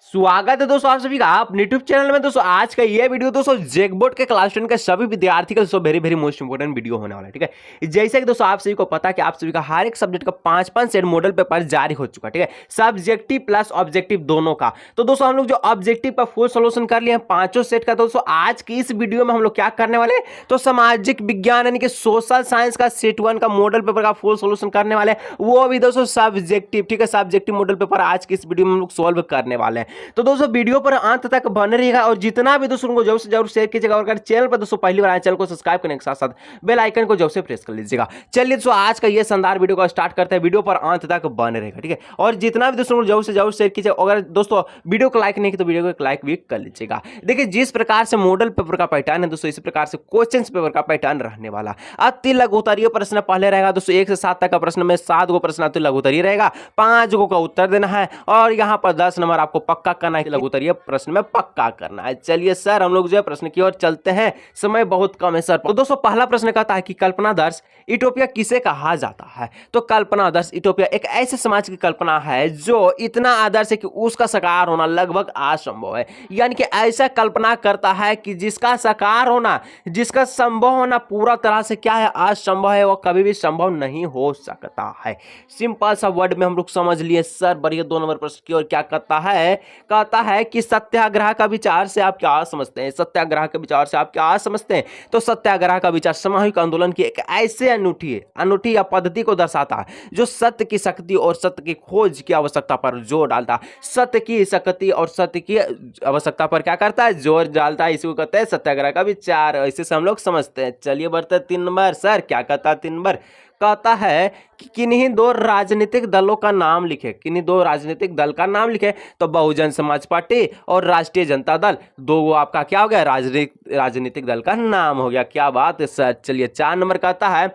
स्वागत है दोस्तों आप सभी का आप यूट्यूब चैनल में। दोस्तों आज का ये वीडियो दोस्तों जेकबोर्ड के क्लास 10 के सभी विद्यार्थी का दोस्तों वेरी मोस्ट इंपोर्टेंट वीडियो होने वाला है। ठीक है, जैसे कि दोस्तों आप सभी को पता है कि आप सभी का हर एक सब्जेक्ट का 5-5 सेट मॉडल पेपर जारी हो चुका है। ठीक है, सब्जेक्टिव प्लस ऑब्जेक्टिव दोनों का। तो दोस्तों हम लोग जो ऑब्जेक्टिव का फुल सोल्यूशन कर लिए हैं पांचों सेट का। दोस्तों आज की इस वीडियो में हम लोग क्या करने वाले हैं, तो सामाजिक विज्ञान यानी कि सोशल साइंस का सेट 1 का मॉडल पेपर का फुल सोल्यूशन करने वाले हैं, वो भी दोस्तों सब्जेक्टिव। ठीक है, सब्जेक्टिव मॉडल पेपर आज की इस वीडियो में हम लोग सोल्व करने वाले हैं। तो दोस्तों वीडियो पर अंत तक बने रहेगा और जितना भी दोस्तों को जरूर से जरूर शेयर कीजिएगा और अगर चैनल पर दोस्तों पहली बार आए चैनल को सब्सक्राइब करने के साथ साथ बेल आइकन को जरूर से प्रेस कर लीजिएगा। चलिए दोस्तों आज का ये शानदार वीडियो को स्टार्ट करते हैं। वीडियो पर अंत तक बने रहेगा। ठीक है, और जितना भी दोस्तों को जरूर से जरूर शेयर कीजिए। अगर दोस्तों वीडियो को लाइक नहीं किया तो वीडियो को लाइक भी कर लीजिएगा। देखिए जिस प्रकार से मॉडल पेपर का पैटर्न है दोस्तों, इसी प्रकार से क्वेश्चन पेपर का पैटर्न रहने वाला। अति लघु उत्तरीय प्रश्न पहले रहेगा दोस्तों 1 से 7 तक का प्रश्न में 7 गो प्रश्न अति लघु उत्तरीय रहेगा, 5 गो का उत्तर देना है और यहां पर 10 नंबर आपको पक्का करना है। लघु उत्तरीय प्रश्न में पक्का करना है। चलिए सर हम लोग जो है प्रश्न की ओर चलते हैं, समय बहुत कम है सर। तो दोस्तों पहला प्रश्न कहता है कि कल्पनादर्श यूटोपिया किसे कहा जाता है। तो कल्पनादर्श यूटोपिया एक ऐसे समाज की कल्पना है जो इतना आदर्श है कि उसका साकार होना लगभग असंभव है। यानी कि ऐसा कल्पना करता है कि जिसका साकार होना, जिसका संभव होना पूरा तरह से क्या है, असंभव है, वो कभी भी संभव नहीं हो सकता है। सिंपल सा वर्ड में हम लोग समझ लिए सर। बढ़िया 2 नंबर प्रश्न की ओर क्या कहता है कि सत्याग्रह का विचार से आप क्या समझते हैं। सत्याग्रह के विचार से आप क्या समझते हैं, तो सत्याग्रह का विचार सामूहिक आंदोलन की एक ऐसे अनूठी या पद्धति को दर्शाता है जो सत्य की शक्ति और सत्य की खोज की आवश्यकता पर जोर डालता है। सत्य की शक्ति और सत्य की आवश्यकता पर क्या करता है, जोर डालता है। इसी को कहते हैं सत्याग्रह का विचार। ऐसे से हम लोग समझते हैं। चलिए बढ़ते 3 नंबर। सर क्या कहता है 3 नंबर, कहता है कि किन्हीं 2 राजनीतिक दलों का नाम लिखे। किन्हीं 2 राजनीतिक दल का नाम लिखे, तो बहुजन समाज पार्टी और राष्ट्रीय जनता दल, 2 आपका क्या हो गया, राजनीतिक दल का नाम हो गया। क्या बात है सर। चलिए 4 नंबर कहता है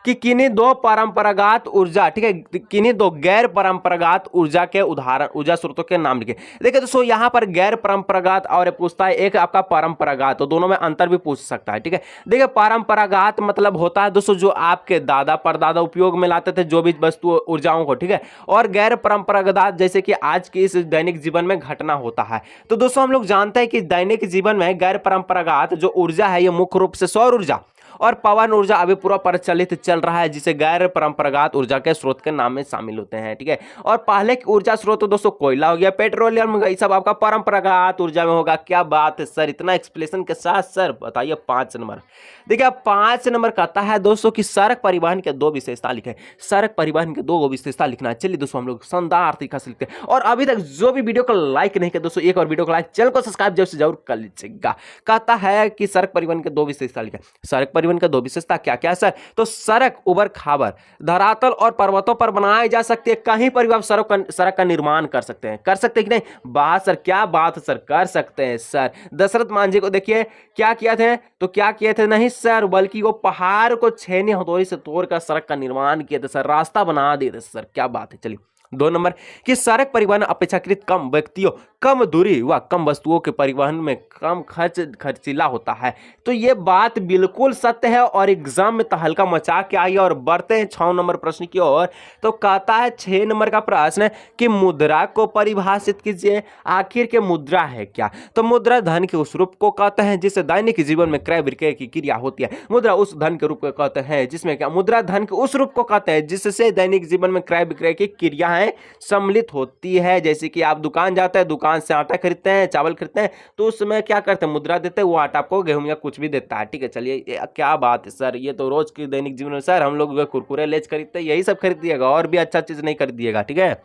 कि किन्हीं 2 परंपरागत ऊर्जा, ठीक है, किन्हीं 2 गैर परंपरागत ऊर्जा के उदाहरण, ऊर्जा स्रोतों के नाम लिखे। देखिए दोस्तों यहां पर गैर परंपरागत और पूछता है एक आपका परंपरागत, तो दोनों में अंतर भी पूछ सकता है। ठीक है, देखिए परंपरागत मतलब होता है दोस्तों जो आपके दादा परदादा उपयोग में लाते थे जो भी वस्तु ऊर्जाओं को। ठीक है, और गैर परंपरागत जैसे कि आज के इस दैनिक जीवन में घटना होता है। तो दोस्तों हम लोग जानते हैं कि दैनिक जीवन में गैर परंपरागत जो ऊर्जा है ये मुख्य रूप से सौर ऊर्जा और पवन ऊर्जा अभी पूरा प्रचलित चल रहा है, जिसे गैर परंपरागत ऊर्जा के स्रोत के नाम में शामिल होते हैं। ठीक है, और पहले की ऊर्जा स्रोत तो दोस्तों कोयला हो गया, पेट्रोलियम, ये सब आपका परंपरागत ऊर्जा में होगा। क्या बात है सर, इतना एक्सप्लेनेशन के साथ। सर बताइए 5 नंबर। देखिए 5 नंबर कहता है दोस्तों कि सड़क परिवहन के 2 विशेषता लिखे। सड़क परिवहन के 2 विशेषता लिखना है। चलिए दोस्तों हम लोग शानदार तरीका से लिखते हैं। और अभी तक जो भी वीडियो को लाइक नहीं किया दोस्तों, एक और वीडियो को लाइक, चैनल को सब्सक्राइब जरूर से जरूर कर लीजिएगा। कहता है कि सड़क परिवहन के 2 विशेषता लिखे। सड़क परिवहन का 2 विशेषता क्या क्या है सर, तो सड़क उबड़ खाबड़ धरातल और पर्वतों पर बनाई जा सकती है। कहीं पर भी आप सड़क का निर्माण कर सकते हैं कि नहीं। बात सर, क्या बात है सर, कर सकते हैं सर। दशरथ मांझी को देखिए क्या किया थे, तो क्या किए थे, नहीं सर, बल्कि वो पहाड़ को छेनी हथौड़ी से तोड़कर सड़क का निर्माण किए थे सर, रास्ता बना दिए थे सर। क्या बात है। चलिए 2 नंबर कि सड़क परिवहन अपेक्षाकृत कम व्यक्तियों, कम दूरी व कम वस्तुओं के परिवहन में कम खर्चीला होता है। तो ये बात बिल्कुल सत्य है और एग्जाम में तहलका मचा के आई। और बढ़ते हैं 6 नंबर प्रश्न की ओर। तो कहता है 6 नंबर का प्रश्न कि मुद्रा को परिभाषित कीजिए। आखिर के मुद्रा है क्या, तो मुद्रा धन के उस रूप को कहते हैं जिससे दैनिक जीवन में क्रय विक्रय की क्रिया होती है। मुद्रा उस धन के रूप को कहते हैं जिसमें क्या, मुद्रा धन के उस रूप को कहते हैं जिससे दैनिक जीवन में क्रय विक्रय की क्रिया सम्मिलित होती है। जैसे कि आप दुकान जाते हैं, दुकान से आटा खरीदते हैं, चावल खरीदते हैं, तो उसमें क्या करते हैं, मुद्रा देते हैं, वो आटा आपको गेहूं या कुछ भी देता है। ठीक है, चलिए क्या बात है सर, ये तो रोज की दैनिक जीवन में सर हम लोग कुरकुरे लेज खरीदते हैं, यही सब खरीदिएगा और भी अच्छा चीज नहीं खरीदिएगा। ठीक है,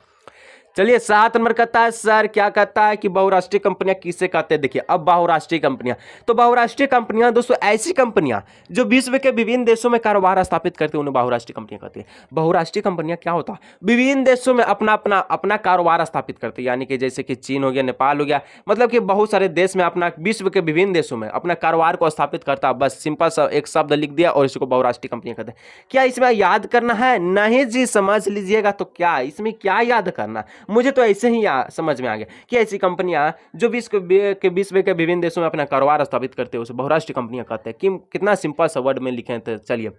चलिए 7 नंबर कहता है सर, क्या कहता है कि बहुराष्ट्रीय कंपनियां किसे कहते हैं। देखिए अब बहुराष्ट्रीय कंपनियां, तो बहुराष्ट्रीय कंपनियां दोस्तों ऐसी कंपनियां जो विश्व के विभिन्न देशों में कारोबार स्थापित करते हैं, उन्हें बहुराष्ट्रीय कंपनियां कहते हैं। बहुराष्ट्रीय कंपनियां क्या होता है, विभिन्न देशों में अपना कारोबार स्थापित करते हैं। यानी कि जैसे कि चीन हो गया, नेपाल हो गया, मतलब कि बहुत सारे देश में अपना, विश्व के विभिन्न देशों में अपना कारोबार को स्थापित करता है। बस सिंपल सा एक शब्द लिख दिया और इसको बहुराष्ट्रीय कंपनियां कहते हैं। क्या इसमें याद करना है, नहीं जी, समझ लीजिएगा। तो क्या इसमें क्या याद करना, मुझे तो ऐसे ही समझ में आ गया कि ऐसी कंपनियां जो विश्व के विभिन्न देशों में अपना कारोबार स्थापित करते हैं उसे बहुराष्ट्रीय कंपनियां कहते हैं। कितना सिंपल सा वर्ड में लिखे थे। चलिए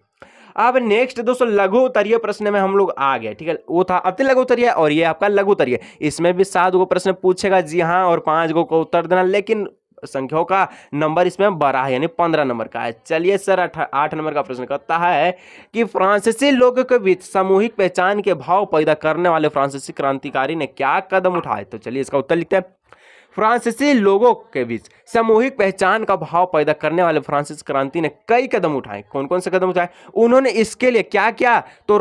अब नेक्स्ट दोस्तों लघु उत्तरीय प्रश्न में हम लोग आ गए, ठीक है। वो था अति लघु उत्तरीय और ये आपका लघु उत्तरीय। इसमें भी 7 गो प्रश्न पूछेगा, जी हाँ, और 5 गो को उत्तर देना, लेकिन संख्याओं का नंबर इसमें बड़ा है, यानी 15 नंबर का है। चलिए सर 8 नंबर का प्रश्न कहता है कि फ्रांसीसी लोगों के बीच सामूहिक पहचान के भाव पैदा करने वाले फ्रांसीसी क्रांतिकारी ने क्या कदम उठाए। तो चलिए इसका उत्तर लिखते हैं। फ्रांसीसी लोगों के बीच सामूहिक पहचान का भाव पैदा करने वाले फ्रांसीसी क्रांति ने कई कदम उठाए। कौन कौन से कदम उठाए उन्होंने, इसके लिए क्या किया? तो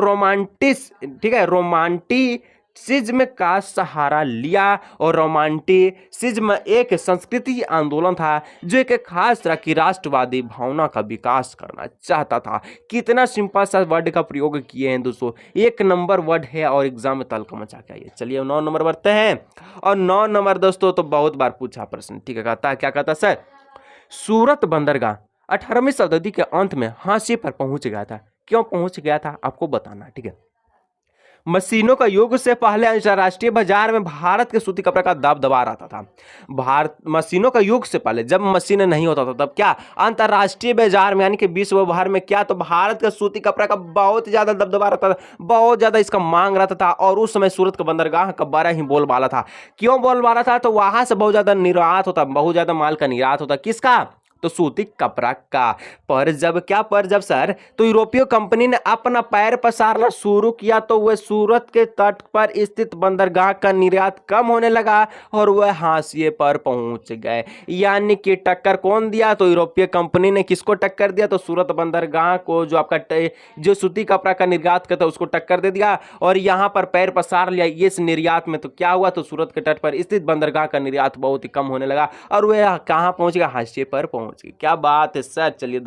ठीक है, रोमांटिसिज्म का सहारा लिया। और रोमांटिसिज्म एक संस्कृति आंदोलन था जो एक खास तरह की राष्ट्रवादी भावना का विकास करना चाहता था। कितना सिंपल सा वर्ड का प्रयोग किए हैं दोस्तों, 1 नंबर वर्ड है और एग्जाम में तलका मचा के आइए। चलिए 9 नंबर बढ़ते हैं, और 9 नंबर दोस्तों तो बहुत बार पूछा प्रश्न, ठीक है। कहता है, क्या कहता है सर? सूरत बंदरगाह 18वीं शताब्दी के अंत में हाशिए पर पहुंच गया था। क्यों पहुंच गया था आपको बताना, ठीक है। मशीनों का युग से पहले अंतरराष्ट्रीय बाजार में भारत के सूती कपड़े का दबदबा रहता था। मशीनों का युग से पहले, जब मशीनें नहीं होता था, तब क्या अंतरराष्ट्रीय बाजार में यानी कि विश्व भर में क्या, तो भारत के सूती कपड़े का बहुत ज्यादा दबदबा रहता था, बहुत ज्यादा इसका मांग रहता था। और उस समय सूरत का बंदरगाह का बड़ा ही बोलबाला था। क्यों बोलबाला था? तो वहां से बहुत ज्यादा निर्यात होता, बहुत ज्यादा माल का निर्यात होता। किसका? तो सूती कपड़ा का। पर जब सर, तो यूरोपीय कंपनी ने अपना पैर पसारना शुरू किया, तो वह सूरत के तट पर स्थित बंदरगाह का निर्यात कम होने लगा और वह हाशिए पर पहुंच गए। यानी कि टक्कर कौन दिया? तो यूरोपीय कंपनी ने किसको टक्कर दिया? तो सूरत बंदरगाह को, जो आपका जो सूती कपड़ा का निर्यात करता है उसको टक्कर दे दिया और यहां पर पैर पसार लिया इस निर्यात में। तो क्या हुआ? तो सूरत के तट पर स्थित बंदरगाह का निर्यात बहुत ही कम होने लगा और वह कहां पहुंच गया? हाशिए पर पहुंच। क्या बात है सर। चलिए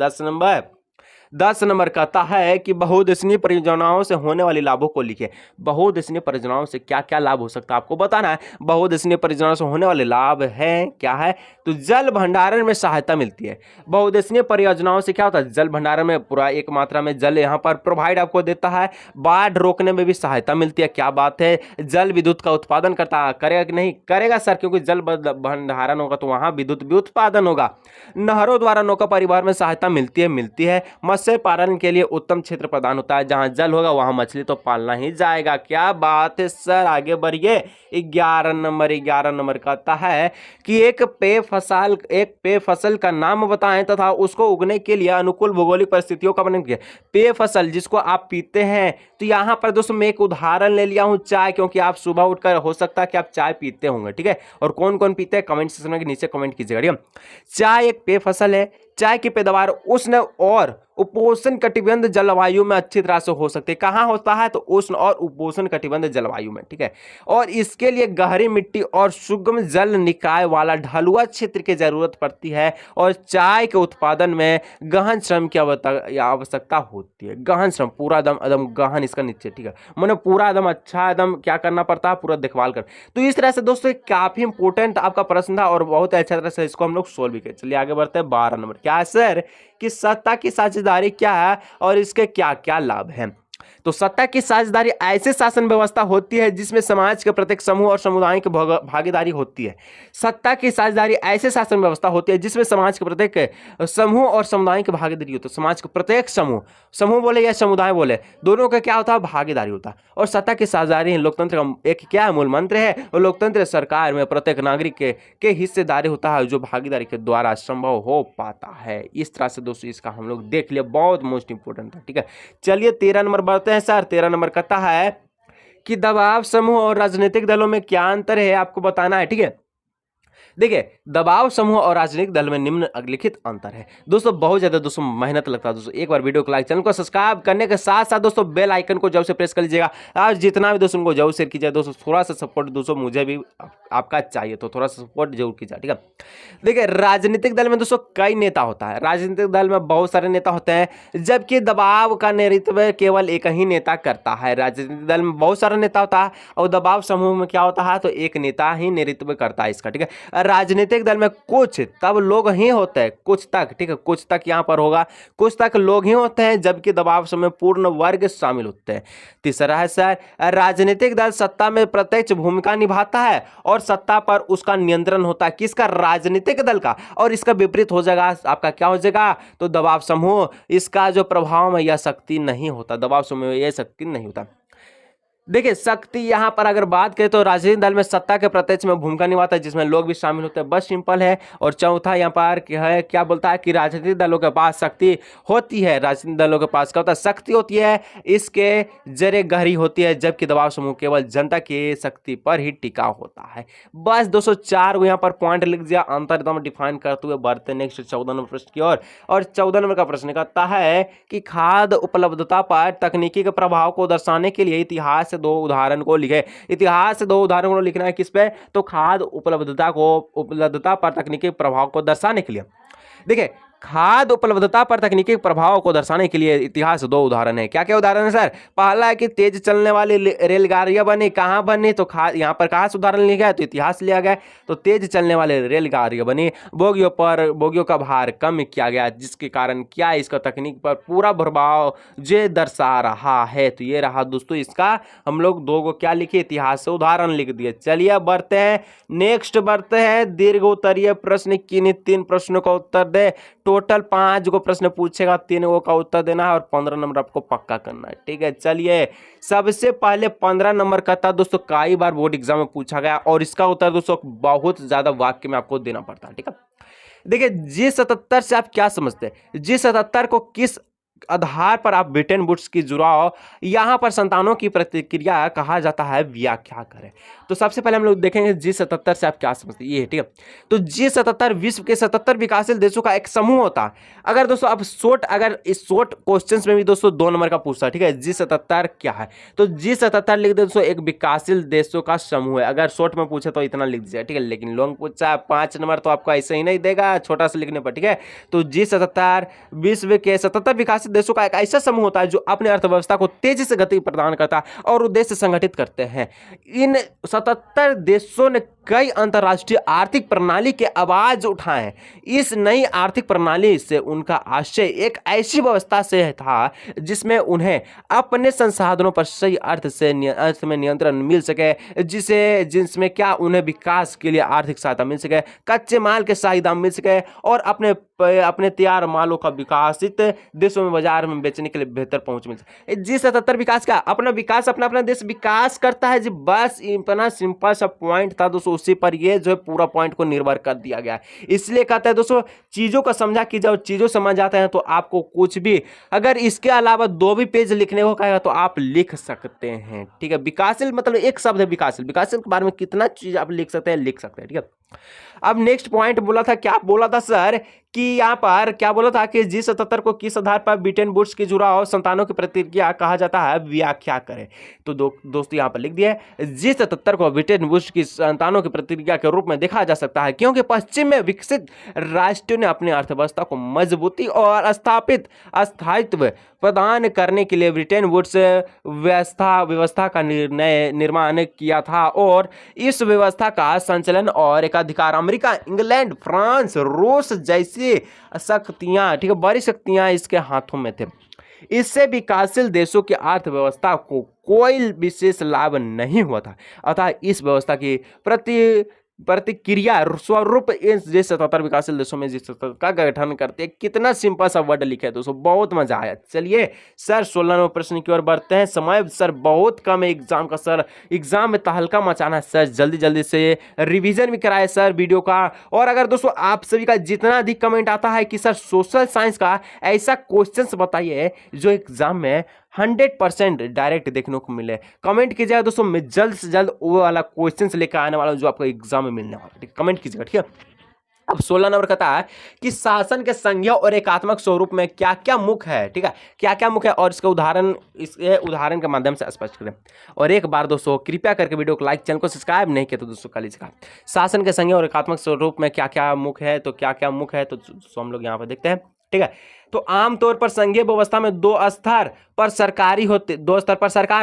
10 नंबर कहता है कि बहुउद्देशीय परियोजनाओं से होने वाले लाभों को लिखिए। बहुउद्देशीय परियोजनाओं से क्या क्या लाभ हो सकता है आपको बताना है। बहुउद्देशीय परियोजनाओं से होने वाले लाभ है क्या है? तो जल भंडारण में सहायता मिलती है। बहुउद्देशीय परियोजनाओं से क्या होता है? जल भंडारण में पूरा एक मात्रा में जल यहाँ पर प्रोवाइड आपको देता है। बाढ़ रोकने में भी सहायता मिलती है। क्या बात है। जल विद्युत का उत्पादन करता करेगा कि नहीं? करेगा सर, क्योंकि जल भंडारण होगा तो वहां विद्युत भी उत्पादन होगा। नहरों द्वारा नौका परिवहन में सहायता मिलती है। मत्स्य पालन के लिए उत्तम क्षेत्र प्रदान होता है। जहां जल होगा वहां मछली तो पालना ही जाएगा। क्या बात है सर। आगे बढ़िए। 11 नंबर कहता है कि एक पेय फसल का नाम बताएं तथा उसको उगने के लिए अनुकूल भौगोलिक परिस्थितियों का वर्णन किया। पेय फसल जिसको आप पीते हैं, तो यहां पर दोस्तों मैं एक उदाहरण ले लिया हूं, चाय, क्योंकि आप सुबह उठकर हो सकता है कि आप चाय पीते होंगे, ठीक है। और कौन कौन पीते हैं कमेंट सेक्शन के नीचे कमेंट कीजिएगा, ठीक है। चाय एक पेय फसल है। चाय की पैदावार उष्ण और उपोष्ण कटिबंध जलवायु में अच्छी तरह से हो सकती है। कहां होता है? तो उष्ण और उपोष्ण कटिबंध जलवायु में, ठीक है। और इसके लिए गहरी मिट्टी और सुगम जल निकाय वाला ढलुआ क्षेत्र की जरूरत पड़ती है। और चाय के उत्पादन में गहन श्रम की आवश्यकता होती है। गहन श्रम, पूरा एकदम गहन इसका नीचे, ठीक है, मैंने पूरा एकदम अच्छा एकदम क्या करना पड़ता है, पूरा देखभाल कर। तो इस तरह से दोस्तों काफी इंपोर्टेंट आपका प्रश्न था और बहुत अच्छा तरह से इसको हम लोग सोल्व भी करें। चलिए आगे बढ़ते हैं। 12 नंबर क्या है सर? कि सत्ता की साझेदारी क्या है और इसके क्या क्या लाभ हैं। तो सत्ता की साझेदारी ऐसे शासन व्यवस्था होती है जिसमें समाज के प्रत्येक समूह और समुदाय की भागीदारी होती है। सत्ता की साझेदारी ऐसे शासन व्यवस्था होती है जिसमें समाज के प्रत्येक समूह और समुदाय की भागीदारी होती है। समाज के प्रत्येक समूह बोले या समुदाय बोले, दोनों का क्या होता है? भागीदारी होता है। और सत्ता की साझेदारी लोकतंत्र का एक क्या है? मूल मंत्र है। और लोकतंत्र सरकार में प्रत्येक नागरिक के हिस्सेदारी होता है जो भागीदारी के द्वारा संभव हो पाता है। इस तरह से दोस्तों इसका हम लोग देख लिया, बहुत मोस्ट इंपोर्टेंट था, ठीक है। चलिए 13 नंबर बढ़ते हैं सर। 13 नंबर कहता है कि दबाव समूह और राजनीतिक दलों में क्या अंतर है आपको बताना है, ठीक है। देखिए दबाव समूह और राजनीतिक दल में निम्नलिखित अंतर है। दोस्तों बहुत ज्यादा दोस्तों मेहनत लगता है दोस्तों, एक बार वीडियो को लाइक, चैनल को सब्सक्राइब करने के साथ साथ दोस्तों बेल आइकन को जरूर से प्रेस कर लीजिएगा। आज जितना भी दोस्तों को जरूर शेयर कीजिए दोस्तों, थोड़ा सा सपोर्ट दोस्तों मुझे भी आपका चाहिए, तो थोड़ा सा सपोर्ट जरूर कीजिए, ठीक है। देखिए राजनीतिक दल में दोस्तों कई नेता होता है। राजनीतिक दल में बहुत सारे नेता होते हैं, जबकि दबाव का नेतृत्व केवल एक ही नेता करता है। राजनीतिक दल में बहुत सारा नेता होता है और दबाव समूह में क्या होता है? तो एक नेता ही नेतृत्व करता है इसका, ठीक है। राजनीतिक दल में कुछ तब लोग ही होते हैं, कुछ तक, ठीक है, कुछ तक यहाँ पर होगा, कुछ तक लोग ही होते हैं जबकि दबाव समय पूर्ण वर्ग शामिल होते हैं। तीसरा है सर, राजनीतिक दल सत्ता में प्रत्यक्ष भूमिका निभाता है और सत्ता पर उसका नियंत्रण होता है, किसका? राजनीतिक दल का। और इसका विपरीत हो जाएगा आपका, क्या हो जाएगा? तो दबाव समूह, इसका जो प्रभाव में यह शक्ति नहीं होता, दबाव समूह में यह शक्ति नहीं होता। देखिए शक्ति यहां पर अगर बात करें तो राजनीतिक दल में सत्ता के प्रत्यक्ष में भूमिका निभाता है जिसमें लोग भी शामिल होते हैं, बस सिंपल है। और चौथा यहाँ पर क्या है, क्या बोलता है कि राजनीतिक दलों के पास शक्ति होती है, राजनीतिक दलों के पास क्या होता है? शक्ति होती है, इसके जरिए गहरी होती है, जबकि दबाव समूह केवल जनता की शक्ति पर ही टिका होता है। बस 204 को यहाँ पर पॉइंट लिख दिया, अंतर एकदम डिफाइन करते हुए बढ़ते नेक्स्ट 14 नंबर प्रश्न की ओर। और 14 नंबर का प्रश्न कहता है कि खाद्य उपलब्धता पर तकनीकी के प्रभाव को दर्शाने के लिए इतिहास दो उदाहरण को लिखे। इतिहास से दो उदाहरण को लिखना है, किस पे? तो खाद्य उपलब्धता पर तकनीकी प्रभाव को दर्शाने के लिए। देखिए खाद्य उपलब्धता पर तकनीकी प्रभाव को दर्शाने के लिए इतिहास दो उदाहरण है। क्या क्या उदाहरण है सर? पहला है कि तेज चलने वाली रेलगाड़ियां बनी, कहां बनी? तो यहाँ पर कहां से उदाहरण लिया गया? तो इतिहास लिया गया। तो तेज चलने वाली रेलगाड़ियां बनी, बोगियों का भार कम किया गया, जिसके कारण क्या इसका तकनीक पर पूरा प्रभाव जो दर्शा रहा है। तो ये रहा दोस्तों इसका, हम लोग दो को क्या लिखे? इतिहास से उदाहरण लिख दिए। चलिए बढ़ते हैं, नेक्स्ट बढ़ते हैं। दीर्घ उत्तरीय प्रश्न किन्हीं 3 प्रश्नों का उत्तर दे। टोटल 5 को प्रश्न पूछेगा, 3 का उत्तर देना है और 15 नंबर आपको पक्का करना है, ठीक है। चलिए सबसे पहले 15 नंबर का था दोस्तों, कई बार बोर्ड एग्जाम में पूछा गया और इसका उत्तर दोस्तों बहुत ज्यादा वाक्य में आपको देना पड़ता है, ठीक है। देखिए G77 से आप क्या समझते हैं? G77 को किस आधार पर आप ब्रिटेन वुड्स की जुड़ाव यहां पर संतानों की प्रतिक्रिया कहा जाता है, व्याख्या करें। तो सबसे पहले हम लोग देखेंगे G77 से आप क्या समझते हैं, ये ठीक है। तो G77 विश्व के 77 विकासशील देशों का एक समूह होता है। अगर दोस्तों अब अगर इस शॉर्ट क्वेश्चंस में भी दोस्तों 2 नंबर का पूछता है, ठीक है। G77 क्या है? तो G77 लिख दे दोस्तों, एक विकासशील देशों का समूह है। अगर शॉर्ट में पूछे तो इतना लिख दीजिए, ठीक है। लेकिन लॉन्ग पूछा 5 नंबर तो आपको ऐसे ही नहीं देगा, छोटा सा लिखने पर, ठीक है। तो G77 विश्व के 77 विकासशील देशों का एक ऐसा समूह होता है जो अपनी अर्थव्यवस्था को तेजी से गति प्रदान करता है और उद्देश्य संगठित करते हैं। इन 77 देशों ने कई अंतर्राष्ट्रीय आर्थिक प्रणाली के आवाज उठाए हैं। इस नई आर्थिक प्रणाली से उनका आशय एक ऐसी व्यवस्था से था जिसमें उन्हें अपने संसाधनों पर सही अर्थ में नियंत्रण मिल सके, जिसमें क्या उन्हें विकास के लिए आर्थिक सहायता मिल सके, कच्चे माल के सही दाम मिल सके और अपने तैयार मालों का विकासित देशों में बाजार में बेचने के लिए बेहतर पहुंच मिल सके। G77 विकास क्या? अपना विकास, अपना देश विकास करता है जी। बस इतना सिंपल सा पॉइंट था दोस्तों, उसी पर ये जो है पूरा पॉइंट को निर्भर कर दिया गया है। इसलिए कहते हैं दोस्तों चीजों का समझा कि जब चीजों समझ जाते हैं तो आपको कुछ भी, अगर इसके अलावा 2 भी पेज लिखने को कहेगा तो आप लिख सकते हैं, ठीक है। विकासशील मतलब एक शब्द है विकासशील, विकासशील के बारे में कितना चीज आप लिख सकते हैं, ठीक है। अब नेक्स्ट पॉइंट बोला था, क्या बोला था सर कि यहाँ पर क्या बोला था कि G77 को किस आधार पर ब्रिटेन वुड्स की जुड़ाव संतानों की प्रतिक्रिया कहा जाता है, व्याख्या करें। तो दोस्तों यहाँ पर लिख दिया G77 को ब्रिटेन वुड्स की संतानों की प्रतिक्रिया के रूप में देखा जा सकता है क्योंकि पश्चिम में विकसित राष्ट्रों ने अपनी अर्थव्यवस्था को मजबूती और स्थायित्व प्रदान करने के लिए ब्रिटेन वुड्स व्यवस्था का निर्माण किया था और इस व्यवस्था का संचालन और एकाधिकार अमेरिका, इंग्लैंड, फ्रांस, रूस जैसी शक्तियां, ठीक है, बड़ी शक्तियां इसके हाथों में थे। इससे विकासशील देशों की अर्थव्यवस्था को कोई विशेष लाभ नहीं हुआ था, अतः इस व्यवस्था की प्रतिक्रिया स्वरूप इन G77 विकासशील देशों में G77 का गठन करते हैं। कितना सिंपल सा वर्ड लिखा है दोस्तों, बहुत मजा आया। चलिए सर 16 नंबर प्रश्न की ओर बढ़ते हैं। समय सर बहुत कम है एग्जाम का, सर एग्जाम में तहलका मचाना है सर, जल्दी से रिवीजन भी कराए सर वीडियो का। और अगर दोस्तों आप सभी का जितना अधिक कमेंट आता है कि सर सोशल साइंस का ऐसा क्वेश्चन बताइए जो एग्जाम में 100% डायरेक्ट देखने को मिले, कमेंट कीजिएगा दोस्तों। मैं जल्द से जल्द वो वाला क्वेश्चन लेकर आने वाला हूं जो आपको एग्जाम में मिलने वाला है, कमेंट कीजिएगा, ठीक है। अब 16 नंबर कहता है कि शासन के संज्ञा और एकात्मक स्वरूप में क्या क्या मुख्य है, ठीक है, क्या क्या मुख्य है और इसका उदाहरण के माध्यम से स्पष्ट करें। और एक बार दोस्तों कृपया करके वीडियो को लाइक, चैनल को सब्सक्राइब नहीं किया तो दोस्तों कर लीजिएगा। शासन के संज्ञा और एकात्मक स्वरूप में क्या क्या मुख्य है, तो क्या क्या मुख्य है तो हम लोग यहाँ पर देखते हैं, ठीक है। तो आमतौर पर संघीय व्यवस्था में दो स्तर पर सरकार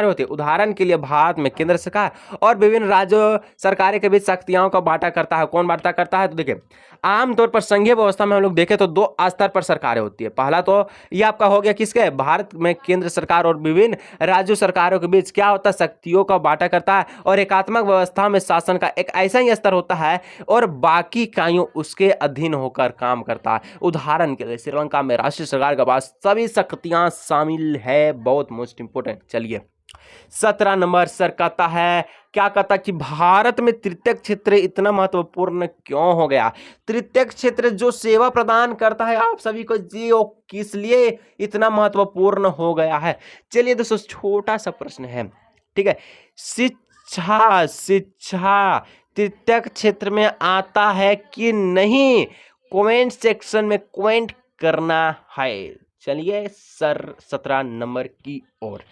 होती है। उदाहरण के लिए भारत में केंद्र सरकार और विभिन्न राज्य सरकारें के बीच शक्तियों का बांटा करता है। कौन बांटा करता है? तो देखिए, आमतौर पर संघीय व्यवस्था में हम लोग देखें तो दो स्तर पर सरकारें होती है। पहला तो ये आपका हो गया किसके? भारत में केंद्र सरकार और विभिन्न राज्य सरकारों के बीच क्या होता है? शक्तियों का बांटा करता है। और एकात्मक व्यवस्था में शासन का एक ऐसा ही स्तर होता है और बाकी इकाइयों उसके अधीन होकर काम करता है। उदाहरण के लिए श्रीलंका में राष्ट्रीय सरकार के पास सभी शक्तियां शामिल है। बहुत मोस्ट इंपोर्टेंट। चलिए 17 नंबर सर कहता है, क्या कहता कि भारत में तृतीयक क्षेत्र इतना महत्वपूर्ण क्यों हो गया? तृतीयक क्षेत्र जो सेवा प्रदान करता है आप सभी को, जी वो किस लिए इतना महत्वपूर्ण हो गया है? चलिए दोस्तों, छोटा सा प्रश्न है, ठीक है। शिक्षा तृतीयक क्षेत्र में आता है कि नहीं? कमेंट सेक्शन में कमेंट करना है। चलिए सर 17 नंबर की ओर।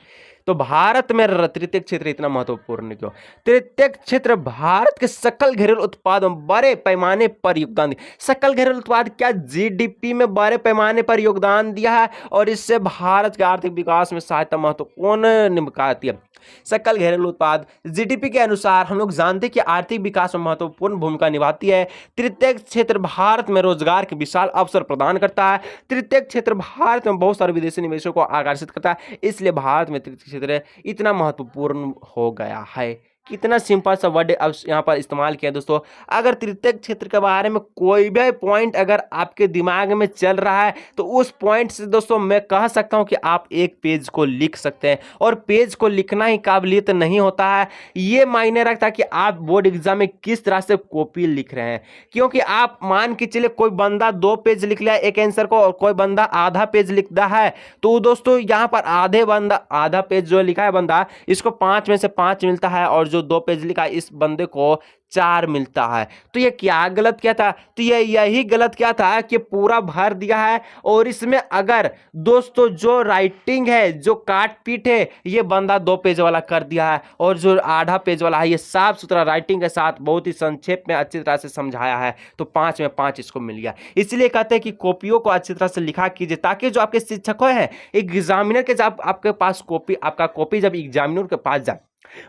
तो भारत में तृतीयक क्षेत्र इतना महत्वपूर्ण क्यों? तृतीयक क्षेत्र भारत के सकल घरेलू उत्पाद में बड़े पैमाने पर योगदान दिया। सकल घरेलू उत्पाद क्या? जीडीपी में बड़े पैमाने पर योगदान दिया है और इससे भारत के आर्थिक विकास में सहायता महत्वपूर्ण निभाती है। सकल घरेलू उत्पाद जीडीपी के अनुसार हम लोग जानते हैं कि आर्थिक विकास में महत्वपूर्ण भूमिका निभाती है। तृतीयक क्षेत्र भारत में रोजगार के विशाल अवसर प्रदान करता है। तृतीयक क्षेत्र भारत में बहुत सारे विदेशी निवेशों को आकर्षित करता है। इसलिए भारत में तृतीयक क्षेत्र इतना महत्वपूर्ण हो गया है। कितना सिंपल सा वर्ड अब यहाँ पर इस्तेमाल किया दोस्तों। अगर तृतीयक क्षेत्र के बारे में कोई भी पॉइंट अगर आपके दिमाग में चल रहा है तो उस पॉइंट से दोस्तों मैं कह सकता हूँ कि आप एक पेज को लिख सकते हैं। और पेज को लिखना ही काबिलियत नहीं होता है, ये मायने रखता है कि आप बोर्ड एग्जाम में किस तरह से कॉपी लिख रहे हैं। क्योंकि आप मान के चलिए कोई बंदा 2 पेज लिख लिया एक आंसर को और कोई बंदा आधा पेज लिखता है, तो दोस्तों यहाँ पर आधा पेज जो लिखा है बंदा, इसको 5 में से 5 मिलता है और जो 2 पेज लिखा इस बंदे को 4 मिलता है। तो ये क्या गलत क्या था? तो ये यही गलत क्या था कि पूरा भर दिया है। और इसमें अगर दोस्तों जो राइटिंग है, जो काट पीट है, ये बंदा 2 पेज वाला कर दिया है और जो आधा पेज वाला है ये साफ सुथरा राइटिंग के साथ बहुत ही संक्षेप में अच्छी तरह से समझाया है। तो 5 में 5 इसको मिल गया। इसलिए कहते हैं कि कॉपियों को अच्छी तरह से लिखा कीजिए ताकि जो आपके शिक्षक हैं, एग्जामिनर के जब आपके पास कॉपी, आपका कॉपी जब एग्जामिनर के पास जाए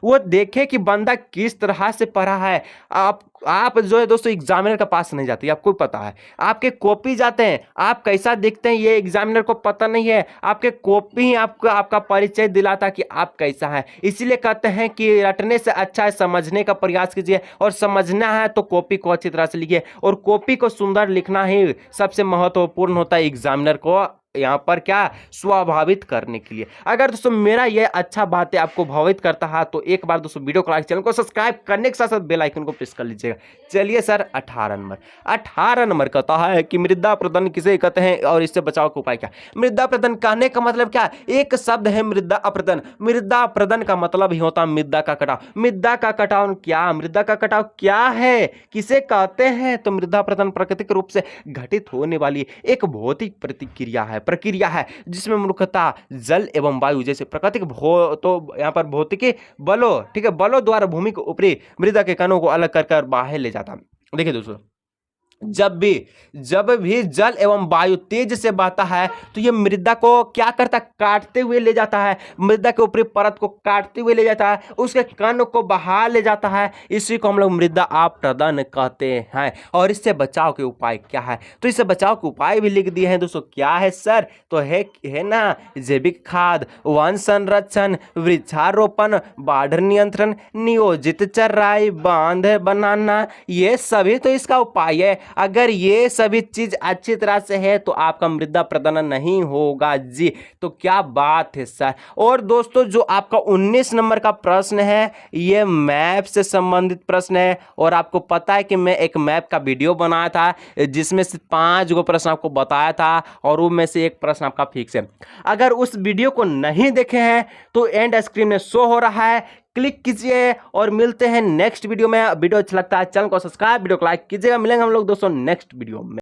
वो देखे कि बंदा किस तरह से पढ़ा है। आप जो है दोस्तों एग्जामिनर के पास नहीं जाते, आपको पता है। आपके कॉपी जाते हैं, आप कैसा दिखते हैं ये एग्जामिनर को पता नहीं है। आपके कॉपी ही आपका परिचय दिलाता कि आप कैसा है। इसीलिए कहते हैं कि रटने से अच्छा है समझने का प्रयास कीजिए और समझना है तो कॉपी को अच्छी तरह से लिखिए। और कॉपी को सुंदर लिखना ही सबसे महत्वपूर्ण होता है एग्जामिनर को यहाँ पर क्या स्वाभावित करने के लिए। अगर दोस्तों मेरा यह अच्छा बातें आपको भावित करता है तो एक बार दोस्तों वीडियो को लाइक, चैनल को सब्सक्राइब करने के साथ साथ बेल आइकन को प्रेस कर लीजिएगा। चलिए सर 18 नंबर कहता है कि मृदा अपरदन किसे कहते हैं और इससे बचाव का उपाय क्या? मृदा अपरदन कहने का मतलब क्या? एक शब्द है मृदा अपरदन। मृदा अपरदन का मतलब ही होता है मृदा का कटाव। मृदा का कटाव क्या? मृदा का कटाव क्या है, किसे कहते हैं? तो मृदा अपरदन प्राकृतिक रूप से घटित होने वाली एक भौतिक प्रक्रिया है जिसमें मुख्यतः जल एवं वायु जैसे प्राकृतिक तो यहाँ पर भौतिकी बलों, ठीक है, बलों द्वारा भूमि के ऊपरी मृदा के कणों को अलग कर बाहर ले जाता। देखिए दोस्तों, जब भी जल एवं वायु तेज से बहता है तो ये मृदा को क्या करता है? काटते हुए ले जाता है। मृदा के ऊपरी परत को काटते हुए ले जाता है, उसके कण को बाहर ले जाता है। इसी को हम लोग मृदा अपरदन कहते हैं। और इससे बचाव के उपाय क्या है? तो इससे बचाव के उपाय भी लिख दिए हैं दोस्तों। क्या है सर? तो है ना, जैविक खाद, वन संरक्षण, वृक्षारोपण, बाढ़ नियंत्रण, नियोजित चराई, बांध बनाना, ये सभी तो इसका उपाय है। अगर ये सभी चीज अच्छी तरह से है तो आपका मृदा अपरदन नहीं होगा जी। तो क्या बात है सर। और दोस्तों जो आपका 19 नंबर का प्रश्न है ये मैप से संबंधित प्रश्न है। और आपको पता है कि मैं एक मैप का वीडियो बनाया था जिसमें से 5 गो प्रश्न आपको बताया था और उनमें से एक प्रश्न आपका फिक्स है। अगर उस वीडियो को नहीं देखे हैं तो एंड स्क्रीन में शो हो रहा है, क्लिक कीजिए और मिलते हैं नेक्स्ट वीडियो में। वीडियो अच्छा लगता है चैनल को सब्सक्राइब, वीडियो को लाइक कीजिएगा। मिलेंगे हम लोग दोस्तों नेक्स्ट वीडियो में।